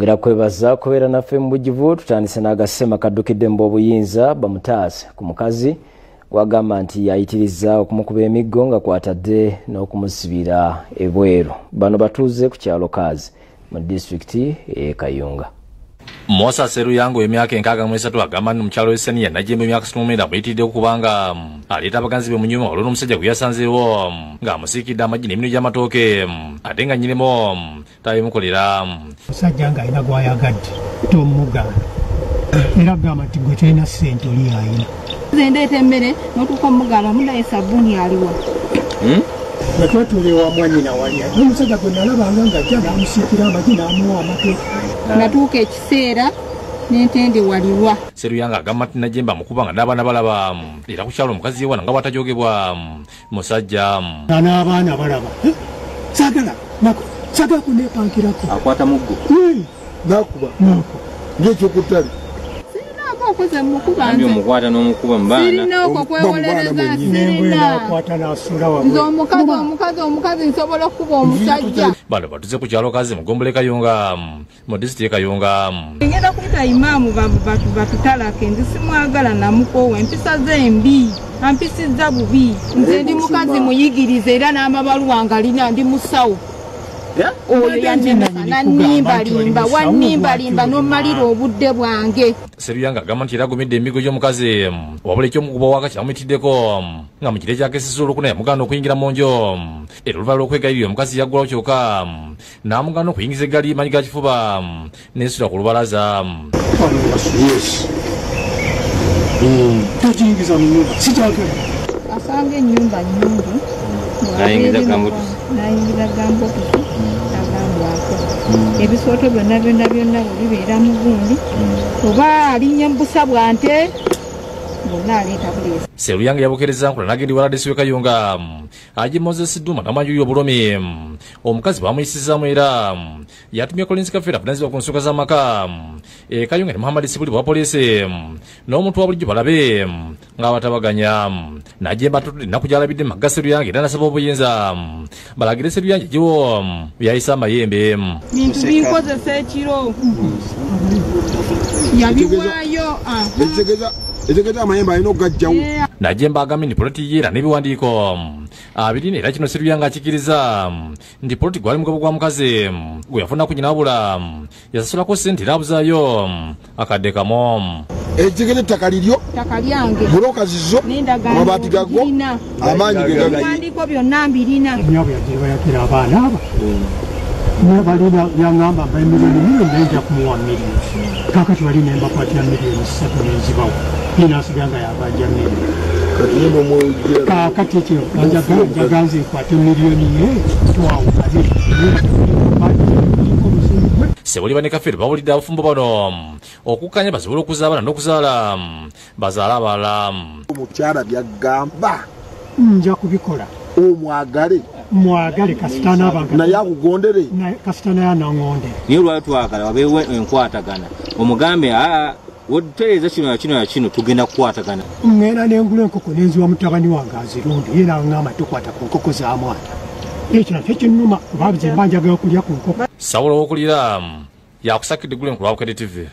Twongera kwebaza kubeera naffe mu bujjuvu. Tutandise n'agasema kaddukidde mu obuyinza bamutaase ku mukazi gwagamba nti yayitiriza okumukuba emiggo nga kwatadde n'okumusibira ebweru. Bano batuuze ku kyalo Kaazi mu disitulikiti e Kayunga. Mosa Seruyango emyaka 63 agamba nti mukyalo Esenia Najjembe emyaka 60 amuyitiridde okubanga aleeta abaganzi be mu nnyumba olwo n'omusajja gwe yasanzeewo ng'amusiikidde amagi n'emino gy'amatooke ate nga nnyinemu tabimukolera. Omusajja ng'alina gw'ayagadde tomugamba era gamba nti gwe tolina ssente oli ayina. Nze ndeeta emmere n'otuuka omugamba mudaye sabbuuni aliwa. Bwe twatuulewa mwannyina wali n'omusajja gwe nalabanga ng'ajja n'amusiikira amagi n'amuwa amatooke. Natuuka ekiseera n'entende waliwa. Seruyanga agamba nti Najjembe amukuba nga n'abaana balaba era ku kyalo omukazi yewana nga bw'atajogebwa musajja. N'abaana balaba saagala nako saagala kuneepankirako akwata muggo nakuba ng'ekyokutali okoze mukuba nze omukwata n'omukuba mbaana sirina okwo kwewolereza sirina akwata n'asula wa nze omukazi nsobola okuba omusajja. Bano batuze ku kyalo Kaazi mu Ggombole Kayunga mu disitulikiti Kayunga. Ngenda kuyita imaamu batutalake nze simwagala namukoowa empisa ze mbi ampisizza bubi. Nze ndi mukazi muyigirize era n'amabaluwa nga lina ndi musawo. Oyo yanimbalimba wanimbalimba n'omalira obudde bwange. Seruyanga agamba nti era agumidde emigo gy'omukazi wabula ekyomukuba waka kyamuyitiddeko nga mu kire kyakeseza olwokuna yamugaana okuyingira mu njo era oluvannyuma lw'okwegayirira omukazi yaggulawo kyokka n'amugaana okuyingiza eggaali y'amaanyi ga kifuba n'ensula ku lubalaza. tokiyingiza mu nnyumba sikyagala Asanga ennyumba nnyingi n'ayingiza gambutusi agambwako ebisooto byonna bwe bibeera mu gundi oba alinnya mu busa bwante bonna aleeta buleesi. Seruyanga yabokereza nkula n'agenda iwala desi w'Ekayunga aje Moses Duma n'amanju y'obulumi omukazi bamuyisizaamu era yatumye Collins Kafeera avunaanyizibwa ku nsonga z'amaka Kayunga ne Muhammad Sibuli bwa poliisi n'omuntu wa bulijjo balabe ng'abatabaganya. Najjembe atudde ennaku gy'alabidde Magga Seruyanga era n'asaba obuyinza balagire Seruyanga egiwo yayisa amayembe. Bintu binkozesa ekiro yabiwaayo ezegeza amayembe alina okugajjawo. Najjembe agambye nti poloti yeera n'ebiwandiiko abirina era kino Seruyanga akikiriza nti poloti gwali mugabo gwa mukazi gwe yafuna ku nyina wabula yasasulako ssente era abuzaayo akadde kamu. Ezegeza ettaka liryo ttaka lyange buloka zizo amabaati gago amaanyi ge ebiwandiiko byonna mbirina. emyabo yagira bayakira abaana aba balina yaŋŋamba mba emiliyoni nenja kumuwa miliyoni kakati wali nembakwatira miliyoni 3 nenzibawo ninasiga nga yabanja miliyoni kakati ekyo njaganze nkwate miliyoni ye twawukaze. Sebuli ne Kafeera bawulidde abafumbo bano okukkanya basobole okuzaala n'okuzaala bazaala abalala. Omukyala byagamba nja kubikola mwagale kasitana abantu naye akugondere kasitana yanaŋŋondere niye lwali twagala wabeewo enkwatagana omugambe wotereeza kino tugenda kukwatagana. ŋŋenda n'engula enkoko n'enziwa mutabani wange azirundu ye naŋŋamba tukwata ku nkoko za mwana ekyo nakyo kinnuma kuba nze mba njagala okulya ku nkoko. Sawulo w'okulira yakusakidde eggulu enkulu wa Bukedde TV.